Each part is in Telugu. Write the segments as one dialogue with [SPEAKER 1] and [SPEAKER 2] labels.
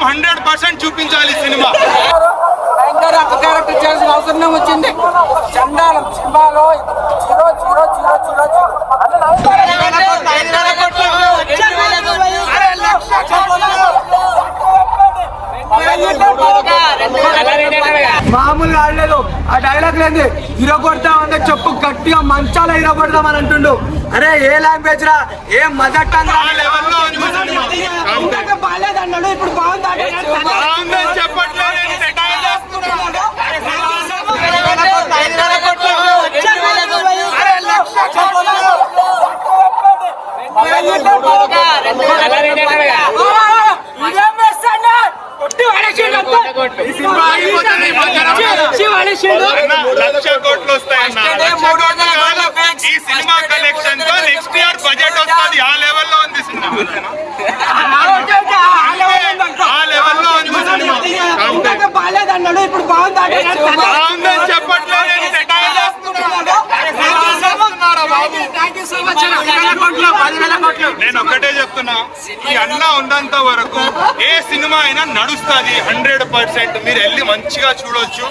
[SPEAKER 1] 100% చూపించాలి సినిమా.
[SPEAKER 2] క్యారెక్టర్ చేయాల్సిన అవసరం వచ్చింది. చండాలం సినిమాలో 0 మామూలుగా ఆడలేదు. ఆ డైలాగ్ లేదు, ఇరగొడతామని చెప్పు గట్టిగా మంచాల ఇరగొడతామని అంటుండు. అరే ఏ లాంగ్వేజ్ రా, ఏ మదర్ టంగ్ బాగాలేదు అన్నాడు, ఇప్పుడు బాగుంది
[SPEAKER 1] చెప్పట్లేదు. లక్ష కోట్లు వస్తాయన్న. ఈ సినిమా కలెక్షన్ తో నెక్స్ట్ ఇయర్ బడ్జెట్ వస్తుంది. ఆ లెవెల్లో ఉంది సినిమా. ఆ లెవెల్లో ఉంది సినిమా.
[SPEAKER 2] బాగాలేదన్నాడు, ఇప్పుడు బాగుందని
[SPEAKER 1] చెప్పట్లేదు. నేను ఒకటే చెప్తున్నా, ఈ అన్న ఉన్నంత వరకు ఏ సినిమా అయినా నడుస్తుంది 100%. మీరు వెళ్ళి మంచిగా చూడొచ్చు.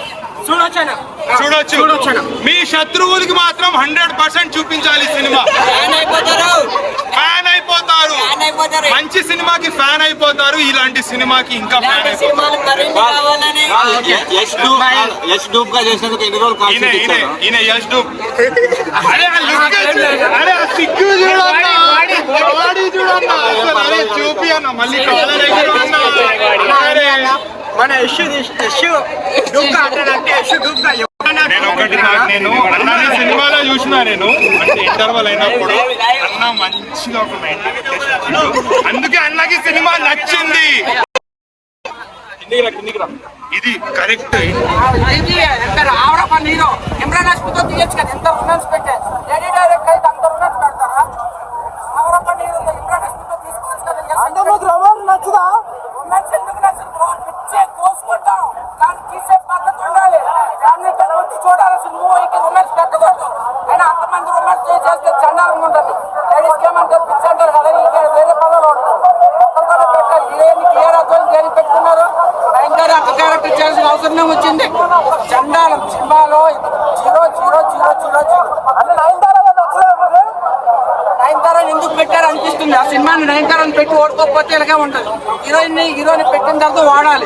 [SPEAKER 1] మీ శత్రువులకి మాత్రం 100% చూపించాలి సినిమా. ఫ్యాన్ అయిపోతారు. మంచి సినిమాకి ఫ్యాన్ అయిపోతారు, ఇలాంటి సినిమాకి ఇంకా ఫ్యాన్ అయిపోతారు. ఈయన యష్ డూబ్. అరే సిగ్గు చూపి అన్న మళ్ళీ
[SPEAKER 2] మన
[SPEAKER 1] నేను అన్నని సినిమాలో చూసినా. నేను అంటే ఇంటర్వల్ అయినప్పుడు అన్న మంచిగా ఒక మైండ్, అందుకే అన్నకి సినిమా నచ్చింది. ఇది కరెక్ట్.
[SPEAKER 2] ఇమ్రాన్ హాష్మితో తీయచ్చు కదా, ఎంత రొమాన్స్ పెట్టే లేడీ డైరెక్ట్ అయితే అంత రొమాన్స్ పెడతారా? ఆవరపల్లి ఇమ్రాన్ హాష్మితో తీసుకోవచ్చు కదా. అంటే మీకు రొమాన్స్ నచ్చదా? రొమాన్స్ ఎందుకు నచ్చదు? పిచ్చే కోసుకుంటాం, కానీ తీసే పద్ధతి ఉండాలి. ఫ్యామిలీతో వచ్చి చూడాల్సిన మూవీకి రొమాన్స్ పెట్టకూడదు. అయినా అంతమంది రొమాన్స్ చేస్తే చండాలంగా ఉంటుంది. లేడీస్కి ఏమంటే పిచ్చి అంటారు కదా, ఇంకా వేరే పనులు ఒక్కరితోనే పెట్టాలి. హీరోయిన్ క్లియర్తో దేని పెట్టుకున్నారు. క్యారెక్టర్ చేయాల్సిన అవసరం వచ్చింది. చండాలం సినిమాలో 0 నయనతారని ఎందుకు పెట్టారు అనిపిస్తుంది. ఆ సినిమాని నయనతారని పెట్టి ఓడుకోకపోతే ఇలాగే ఉంటుంది. హీరోయిన్ పెట్టిన తర్వాత వాడాలి.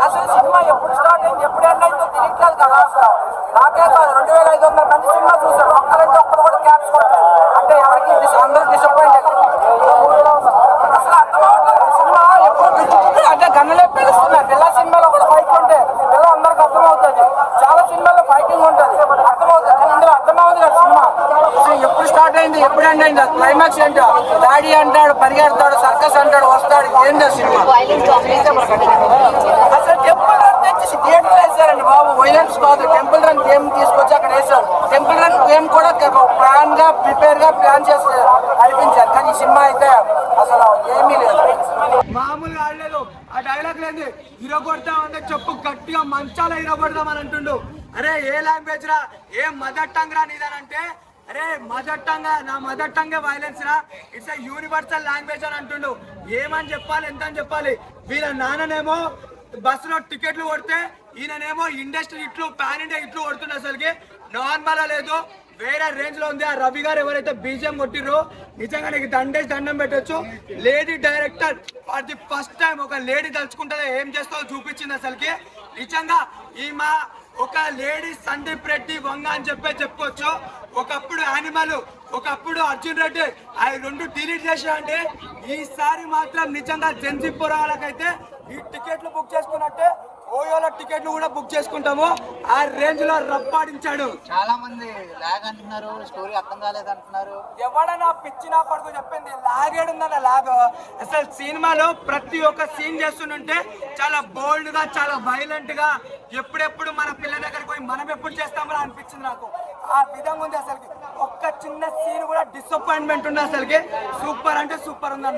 [SPEAKER 2] అసలు సినిమా ఎప్పుడు స్టార్ట్ అయింది, ఎప్పుడు ఎండ్ అయిందో తెలియట్లేదు కదా. అసలు నాకే కాదు, 2500 మంది సినిమా చూసారు. ఒక్కరంటే ఒక్కరు కూడా క్యాప్స్ కొట్టారు. అంటే ఎవరికి అందరూ డిసప్పాయింట్ అయ్యారు. అసలు అర్థమవుతుంది సినిమా ఎప్పుడు అంటే గన్నలే పిలుస్తున్నారు. పిల్ల సినిమాలో కూడా ఫైట్ ఉంటే పిల్ల అందరికి అర్థమవుతుంది. చాలా సినిమాల్లో ఫైటింగ్ ఉంటుంది, అర్థమవుతుంది. కానీ ఇందులో అర్థమవుతుంది కదా సినిమా. అసలు ఎప్పుడు స్టార్ట్ అయింది, ఎప్పుడు ఎండ్ అయింది, క్లైమాక్స్ ఏంటో. డాడీ అంటాడు, పరిగెడతాడు, సర్కస్ అంటాడు, వస్తాడు. ఏంటో సినిమా. అసలు టెంపుల్ రన్ తెచ్చేసి థియేటర్లో వేసారండి బాబు. వైలెన్స్ కాదు, టెంపుల్ రన్ గేమ్ తీసుకొచ్చి అక్కడ వేసారు. టెంపుల్ రన్ గేమ్ కూడా ప్లాన్ చేసి నడిపించారు. కానీ ఈ సినిమా అయితే అసలు ఏమీ లేదు, మామూలుగా ఆడలేదు. ఆ డైలాగ్ లేదు, ఇరగొడతామని చెప్పు గట్టిగా మంచాల ఇరగొడతామని అంటుండు. అరే ఏ లాంగ్వేజ్ రా, ఏ మదర్ టంగ్ రా నీదనంటే, అరే మదర్ టంగ్, నా మదర్ టంగే వైలెన్స్ రా, ఇట్స్ ఎ యూనివర్సల్ లాంగ్వేజ్ అని అంటుండు. ఏమని చెప్పాలి, ఎంత అని చెప్పాలి? వీళ్ళ నాన్ననేమో బస్సులో టికెట్లు కొడితే, ఈయననేమో ఇండస్ట్రీ ఇట్లు పాన్ ఇండియా ఇట్లు కొడుతుండే. అసలుకి నార్మల్ లేదు, వేరే రేంజ్ లో ఉంది. ఆ రవి గారు ఎవరైతే బీజిఎం కొట్టిర్రో నిజంగా నీకు దండం పెట్టొచ్చు. Lady director for the first time ఒక లేడీ తలుచుకుంటుందో ఏం చేస్తావో చూపించింది. అసలుకి నిజంగా ఈమె ఒక లేడీ సందీప్ రెడ్డి వంగ అని చెప్పుకోవచ్చు. ఒకప్పుడు యానిమల్, ఒకప్పుడు అర్జున్ రెడ్డి, అవి 2 డిలీట్ చేసాయంటే ఈసారి మాత్రం నిజంగా జెన్జీ పురాలకైతే ఈ టికెట్లు బుక్ చేసుకున్నట్టే ఓయోలో టికెట్లు కూడా బుక్ చేసుకుంటాము. ఆ రేంజ్ లో రప్పాడించాడు.
[SPEAKER 3] చాలా మంది లాగ్ అంటున్నారు, స్టోరీ అర్థం కాలేదు అంటున్నారు.
[SPEAKER 2] ఎవడన్నా పిచ్చి నా కొడుకు చెప్పింది లాగేడుందన్న లాగ్. అసలు సినిమాలో ప్రతి ఒక్క సీన్ చేస్తుంటే చాలా బోల్డ్ గా, చాలా వైలెంట్ గా, ఎప్పుడెప్పుడు మన పిల్లల దగ్గరికి పోయి మనం ఎప్పుడు చేస్తామని అనిపించింది నాకు. ఆ విధంగా ఉంది. అసలుకి ఒక్క చిన్న సీన్ కూడా డిసప్పాయింట్మెంట్ ఉంది. అసలుకి సూపర్ అంటే సూపర్ ఉందన్న.